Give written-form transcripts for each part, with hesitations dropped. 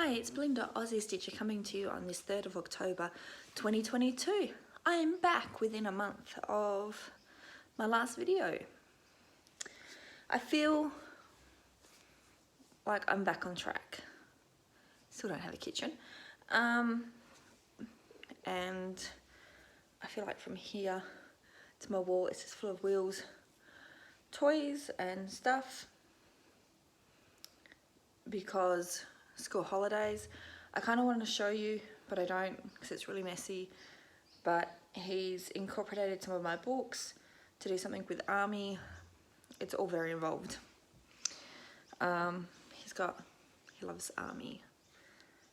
Hi, it's Belinda, Aussie Stitcher, coming to you on this 3rd of October 2022. I am back within a month of my last video. I feel like I'm back on track. Still don't have a kitchen. And I feel like from here to my wall, it's just full of wheels, toys and stuff, because school holidays. I kind of want to show you, but I don't because it's really messy. But he's incorporated some of my books to do something with army. It's all very involved. He loves army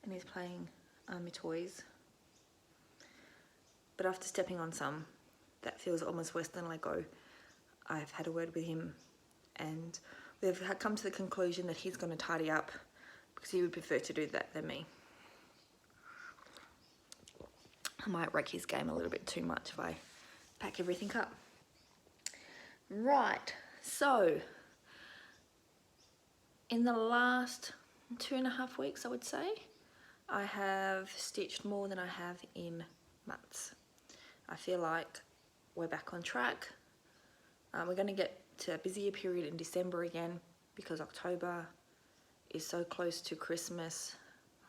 and he's playing army toys. But after stepping on some that feels almost worse than Lego, I've had a word with him and we've come to the conclusion that he's going to tidy up because he would prefer to do that than me. I might wreck his game a little bit too much if I pack everything up. Right, so in the last 2.5 weeks, I would say, I have stitched more than I have in months. I feel like we're back on track. We're going to get to a busier period in December again because October is so close to Christmas,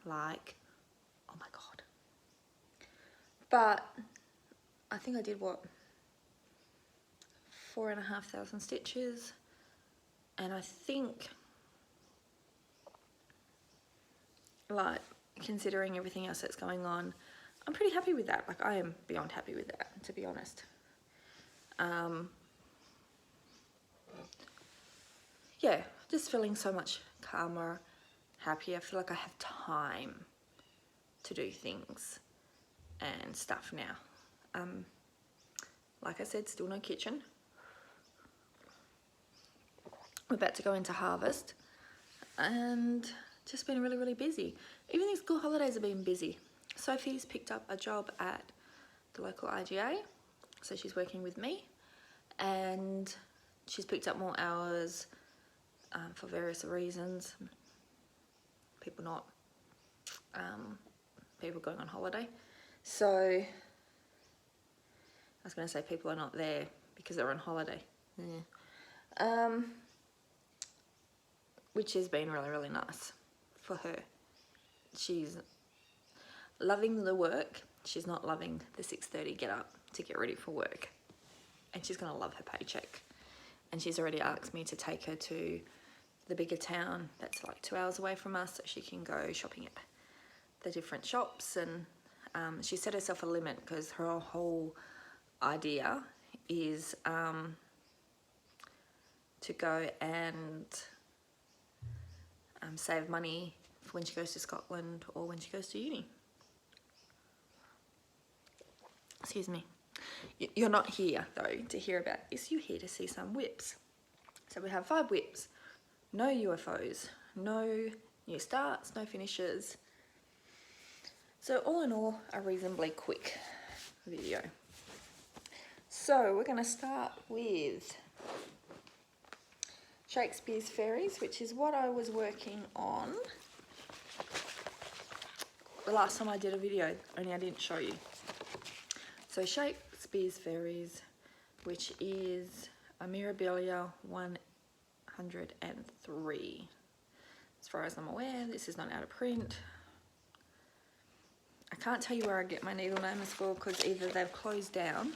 like, oh my god. But I think I did what, 4,500 stitches, and I think, like, considering everything else that's going on, I'm pretty happy with that. Like, I am beyond happy with that, to be honest. Yeah, just feeling so much calmer, happier. I feel like I have time to do things and stuff now. Like I said, still no kitchen. We're about to go into harvest and just been really, really busy. Even these school holidays have been busy. Sophie's picked up a job at the local IGA, so she's working with me, and she's picked up more hours for various reasons. People going on holiday. So I was going to say people are not there because they're on holiday. Yeah. Which has been really, really nice for her. She's loving the work. She's not loving the 6:30 get up to get ready for work. And she's going to love her paycheck. And she's already asked me to take her to the bigger town that's like 2 hours away from us so she can go shopping at the different shops. And she set herself a limit because her whole idea is to go and save money for when she goes to Scotland or when she goes to uni. Excuse me. You're not here though to hear about this, you're here to see some whips. So we have 5 whips, no UFOs, no new starts, no finishes. So all in all, a reasonably quick video. So we're going to start with Shakespeare's Fairies, which is what I was working on the last time I did a video, only I didn't show you. So Shakespeare's Fairies, which is a Mirabilia 103. As far as I'm aware, this is not out of print. I can't tell you where I get my needle names for because either they've closed down,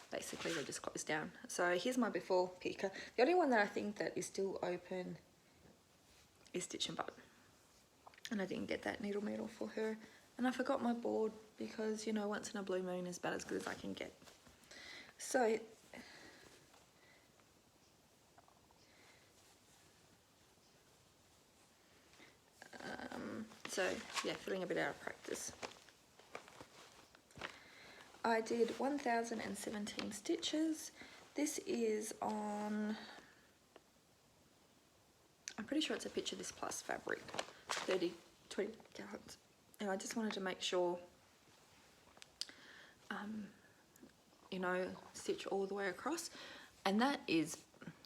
basically they just closed down. So here's my before picker. The only one that I think that is still open is StitchNButton, and I didn't get that needle for her, and I forgot my board because, you know, once in a blue moon is about as good as I can get. So yeah, feeling a bit out of practice. I did 1,017 stitches. This is on, I'm pretty sure it's a Picture This Plus fabric, 20 carats. And I just wanted to make sure you know, stitch all the way across. And that is,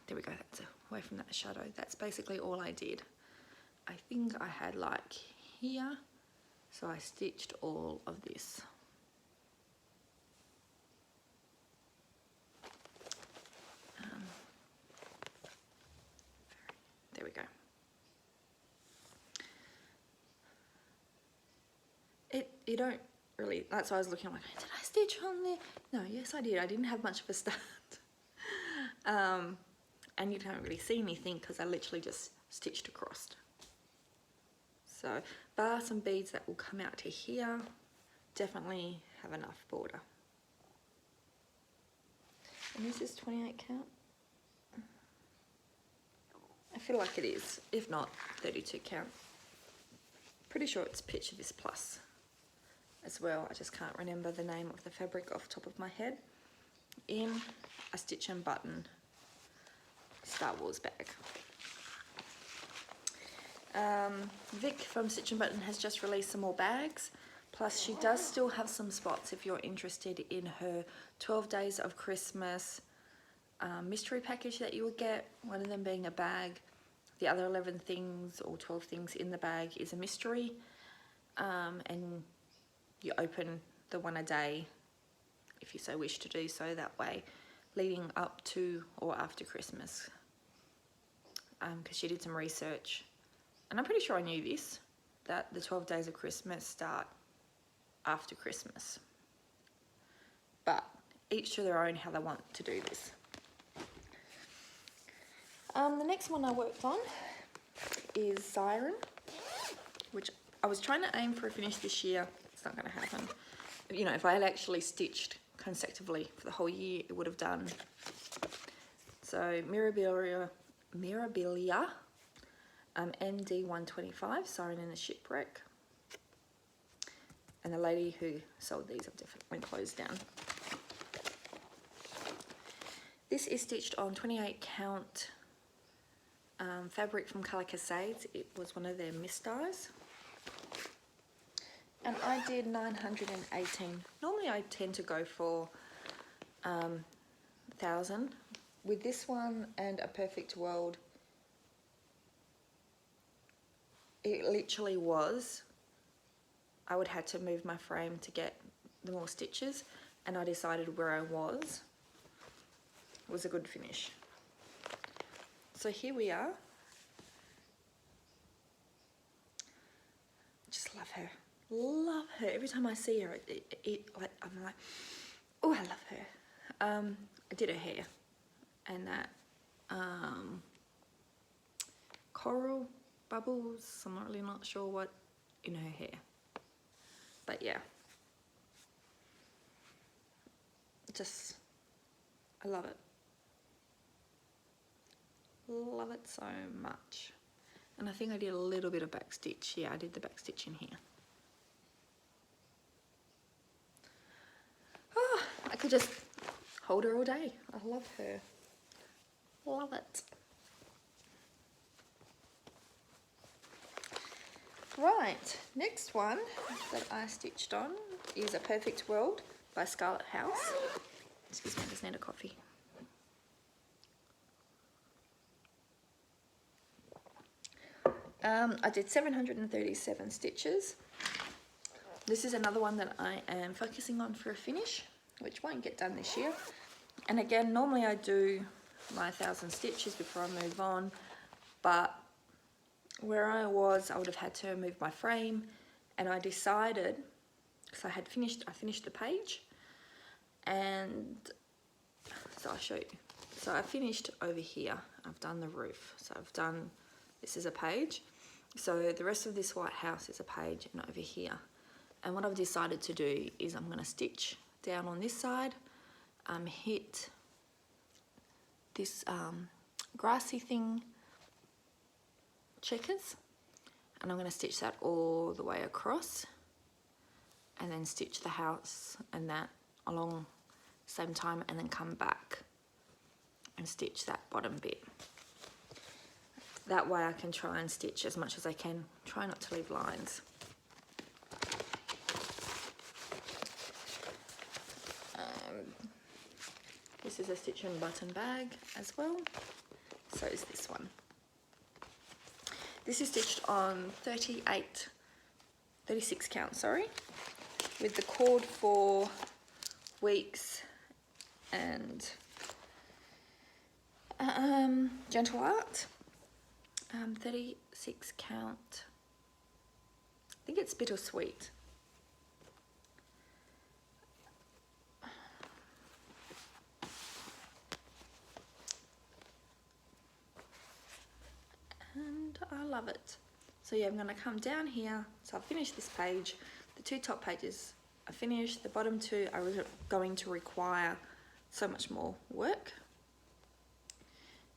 there we go, that's away from that shadow. That's basically all I did. I think I had like here, so I stitched all of this. There we go. You don't really, that's why I was looking, I'm like, did I stitch on there? No, yes I did. I didn't have much of a start. And you don't really see anything because I literally just stitched across. So bar some beads that will come out to here, definitely have enough border. And this is 28 count. I feel like it is, if not 32 count. Pretty sure it's Picture This Plus as well. I just can't remember the name of the fabric off the top of my head. In a StitchNButton Star Wars bag. Vic from StitchNButton has just released some more bags, plus she does still have some spots if you're interested in her 12 Days of Christmas mystery package that you will get, one of them being a bag. The other 11 things or 12 things in the bag is a mystery, and you open the one a day if you so wish to do so, that way leading up to or after Christmas, because she did some research, and I'm pretty sure I knew this, that the 12 Days of Christmas start after Christmas, but each to their own how they want to do this. The next one I worked on is Siren, which I was trying to aim for a finish this year. It's not going to happen. You know, if I had actually stitched consecutively for the whole year, it would have done. So Mirabilia MD125, Siren in the Shipwreck. And the lady who sold these have definitely closed down. This is stitched on 28 count fabric from Colour Cascades. It was one of their mist dyes. And I did 918. Normally I tend to go for 1,000. With this one and A Perfect World, it literally was, I would have to move my frame to get the more stitches, and I decided where I was a good finish. So here we are. Just love her. Love her. Every time I see her, I'm like, oh, I love her. I did her hair, and that coral bubbles, I'm not really not sure what in her hair, but yeah, just I love it. Love it so much. And I think I did a little bit of back stitch. Yeah, I did the back stitch in here. Oh, I could just hold her all day. I love her. Love it. Right, next one that I stitched on is A Perfect World by Scarlet House. Excuse me, I just need a coffee. I did 737 stitches. This is another one that I am focusing on for a finish, which won't get done this year. And again, normally I do my 1,000 stitches before I move on, but where I was, I would have had to move my frame, and I decided, because I finished the page, and so I'll show you. So I finished over here. I've done the roof. So I've done, this is a page. So the rest of this white house is a page, and over here. And what I've decided to do is I'm going to stitch down on this side, hit this grassy thing, checkers, and I'm going to stitch that all the way across, and then stitch the house and that along same time, and then come back and stitch that bottom bit. That way I can try and stitch as much as I can, try not to leave lines. This is a StitchNButton bag as well. So is this one. This is stitched on 36 count, sorry, with the cord for weeks and Gentle Art. 36 count. I think it's Bittersweet. And I love it. So yeah, I'm going to come down here. So I've finished this page. The two top pages are finished. The bottom two are going to require so much more work.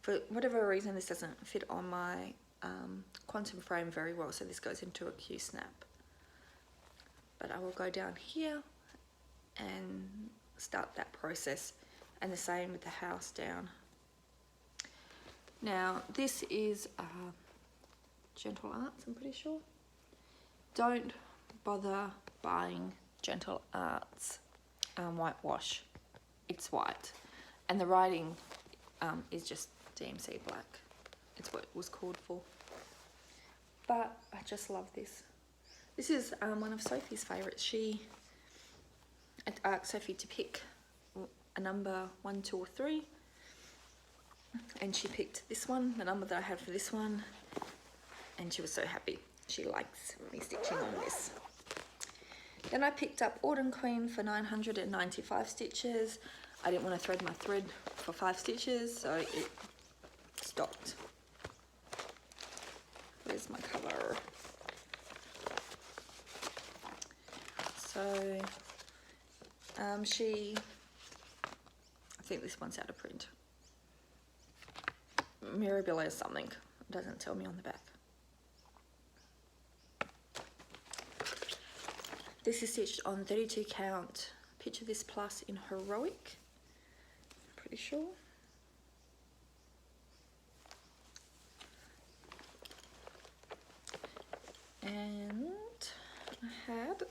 For whatever reason, this doesn't fit on my quantum frame very well, so this goes into a Q-snap. But I will go down here and start that process, and the same with the house down. Now this is Gentle Arts, I'm pretty sure. Don't bother buying Gentle Arts whitewash. It's white, and the writing is just DMC black. It's what it was called for. But I just love this. This is one of Sophie's favourites. She asked Sophie to pick a number 1, 2 or 3, and she picked this one, the number that I had for this one, and she was so happy. She likes me stitching on this. Then I picked up Autumn Queen for 995 stitches. I didn't want to thread my thread for 5 stitches, so it stopped. Where's my cover? So I think this one's out of print. Mirabella something, it doesn't tell me on the back. This is stitched on 32 count. Picture this plus in Heroic, pretty sure. And I had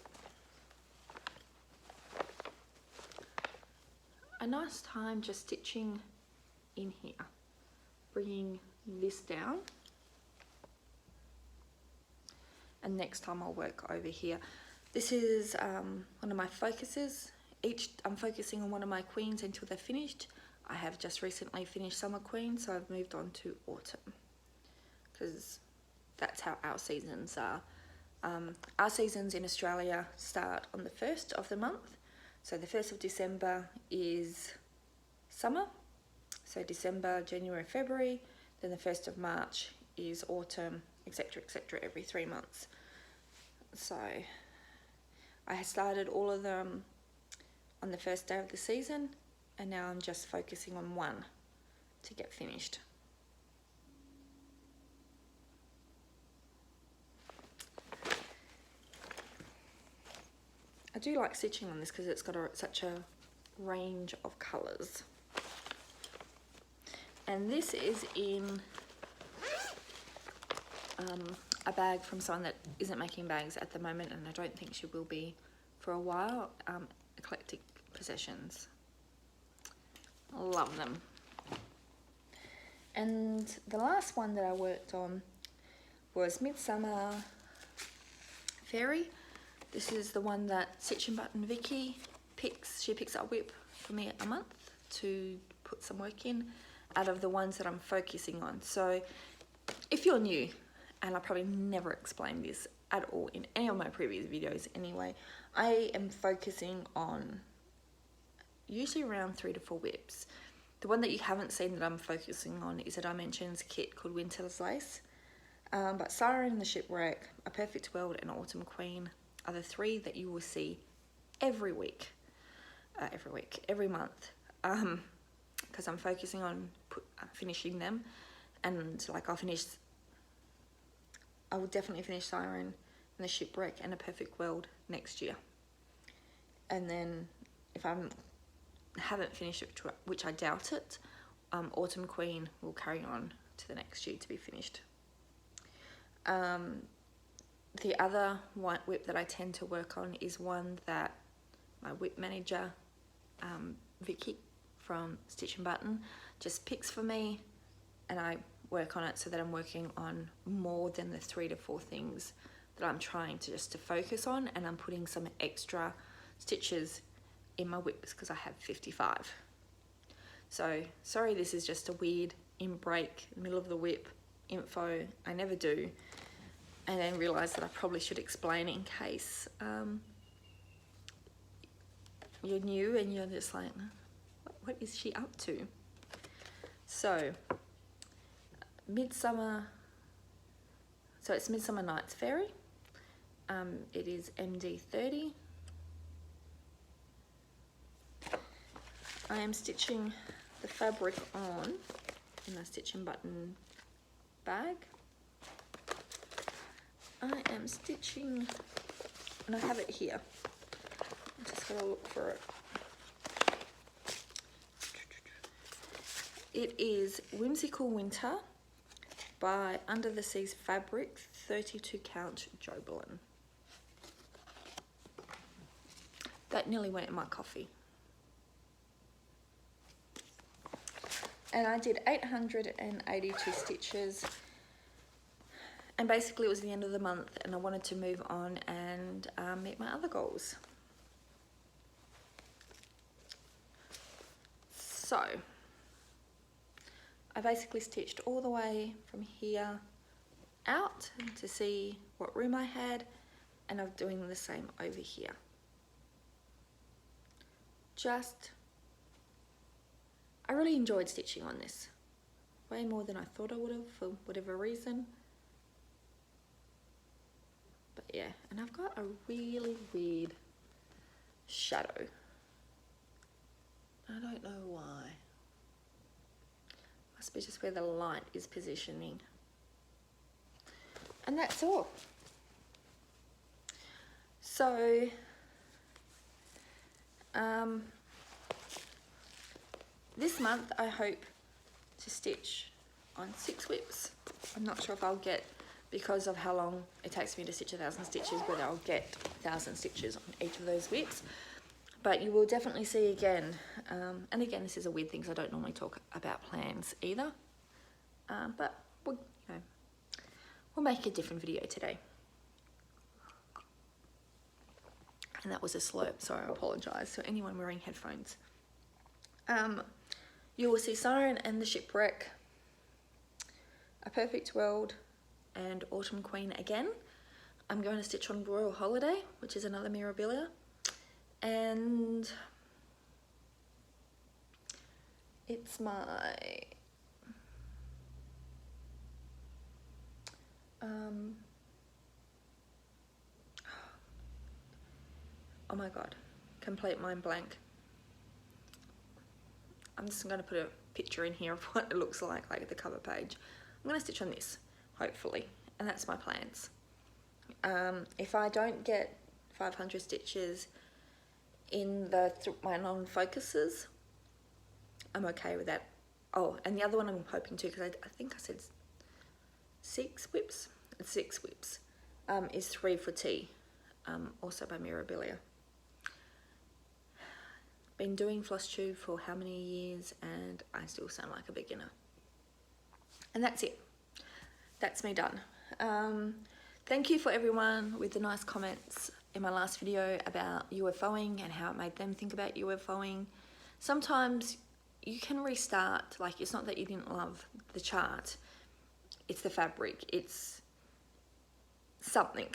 a nice time just stitching in here, bringing this down, and next time I'll work over here. This is one of my focuses. I'm focusing on one of my queens until they're finished. I have just recently finished Summer Queen, so I've moved on to Autumn, because that's how our seasons are. Our seasons in Australia start on the 1st of the month. So the 1st of December is summer. So December, January, February. Then the 1st of March is autumn, etc., etc., every 3 months. So I had started all of them on the first day of the season, and now I'm just focusing on one to get finished. I do like stitching on this because it's got such a range of colours. And this is in a bag from someone that isn't making bags at the moment, and I don't think she will be for a while. Eclectic Possessions. Love them. And the last one that I worked on was MidSummer Fairy. This is the one that StitchNButton Vicky picks. She picks up a whip for me a month to put some work in out of the ones that I'm focusing on. So if you're new, and I probably never explained this at all in any of my previous videos anyway, I am focusing on usually around 3 to 4 whips. The one that you haven't seen that I'm focusing on is a Dimensions kit called Winter's Lace. But Siren and the Shipwreck, A Perfect World and Autumn Queen are the 3 that you will see every month, because I'm focusing on finishing them. And like I will definitely finish Siren and the Shipwreck and A Perfect World next year. And then if I haven't finished it, which I doubt it, Autumn Queen will carry on to the next year to be finished. The other white whip that I tend to work on is one that my whip manager, Vicky, from StitchNButton just picks for me, and I work on it so that I'm working on more than the 3 to 4 things that I'm trying to just to focus on, and I'm putting some extra stitches in my whips because I have 55. So sorry, this is just a weird in break, middle of the whip info. I never do, and then realize that I probably should explain in case you're new and you're just like, what is she up to? So MidSummer, so it's MidSummer Night's Fairy. It is MD 30. I am stitching the fabric on in my StitchNButton bag. I am stitching, and I have it here. I'm just gonna look for it. It is Whimsical Winter by Under the Seas Fabric, 32 count Jobelan. That nearly went in my coffee. And I did 882 stitches, and basically it was the end of the month and I wanted to move on and meet my other goals. So I basically stitched all the way from here out to see what room I had, and I'm doing the same over here. I really enjoyed stitching on this, way more than I thought I would have for whatever reason. But yeah, and I've got a really weird shadow. I don't know why. Must be just where the light is positioning. And that's all. So, this month I hope to stitch on 6 whips. I'm not sure if I'll get, because of how long it takes me to stitch 1,000 stitches, whether I'll get 1,000 stitches on each of those whips. But you will definitely see again, and again, this is a weird thing because I don't normally talk about plans either. But we'll make a different video today. And that was a slurp, so I apologise to anyone wearing headphones. You will see Siren and the Shipwreck, A Perfect World, and Autumn Queen again. I'm going to stitch on Royal Holiday, which is another Mirabilia, and it's my oh my god, complete mind blank. I'm just going to put a picture in here of what it looks like the cover page. I'm going to stitch on this, hopefully, and that's my plans. If I don't get 500 stitches in my non-focuses, I'm okay with that. Oh, and the other one I'm hoping to, because I think I said 6 whips, it's 6 whips, is 3 for Tea, also by Mirabilia. Been doing Flosstube for how many years, and I still sound like a beginner. And that's it. That's me done. Thank you for everyone with the nice comments in my last video about UFOing and how it made them think about UFOing. Sometimes you can restart, like it's not that you didn't love the chart, it's the fabric, it's something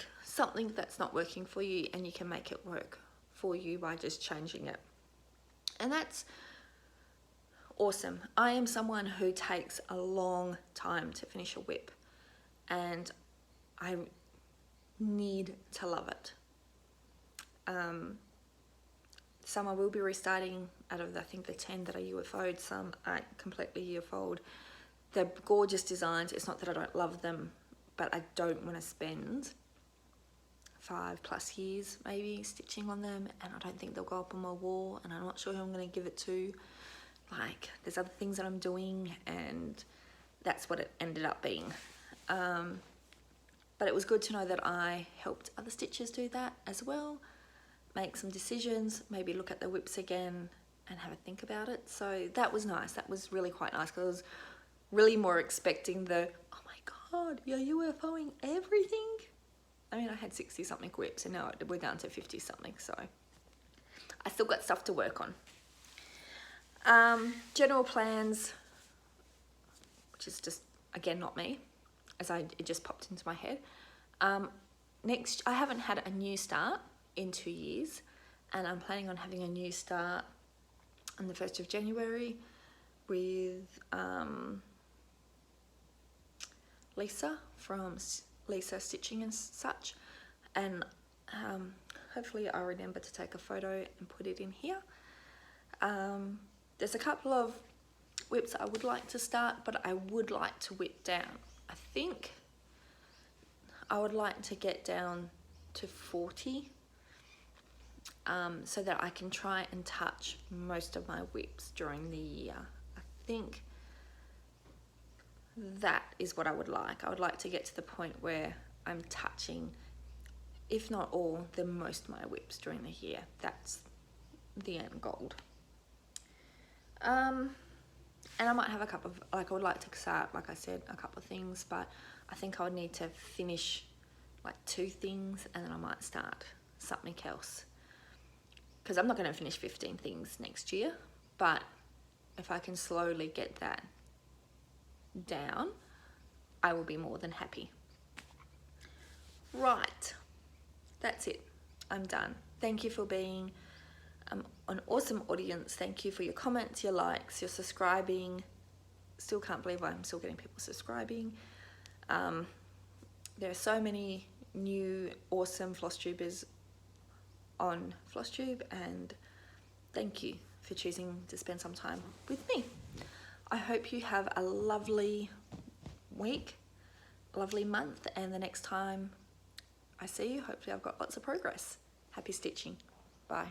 that's not working for you, and you can make it work for you by just changing it. And that's awesome. I am someone who takes a long time to finish a whip, and I need to love it. Some I will be restarting out of, I think, the 10 that I UFO'd. Some I completely UFO'd. They're gorgeous designs. It's not that I don't love them, but I don't want to spend 5+ years maybe stitching on them, and I don't think they'll go up on my wall, and I'm not sure who I'm going to give it to. Like, there's other things that I'm doing, and that's what it ended up being. But it was good to know that I helped other stitchers do that as well, make some decisions, maybe look at the whips again, and have a think about it. So that was nice. That was really quite nice, because I was really more expecting the, oh my God, you're UFOing everything. I mean, I had 60 something whips and now we're down to 50 something. So I still got stuff to work on. General plans, which is just, again, not me, as it just popped into my head. Next, I haven't had a new start in 2 years, and I'm planning on having a new start on the 1st of January with Lisa from Lisa Stitching and such, and hopefully I'll remember to take a photo and put it in here. There's a couple of whips I would like to start, but I would like to whip down. I think I would like to get down to 40, so that I can try and touch most of my whips during the year. I think that is what I would like. I would like to get to the point where I'm touching, if not all, then most of my whips during the year. That's the end goal. And I might have a couple of, like, I would like to start, like I said, a couple of things, but I think I would need to finish like 2 things, and then I might start something else, because I'm not going to finish 15 things next year. But if I can slowly get that down, I will be more than happy. Right, that's it. I'm done. Thank you for being an awesome audience. Thank you for your comments, your likes, your subscribing. Still can't believe I'm still getting people subscribing. There are so many new awesome Flosstubers on Flosstube, and thank you for choosing to spend some time with me. I hope you have a lovely week, lovely month, and the next time I see you, hopefully I've got lots of progress. Happy stitching. Bye.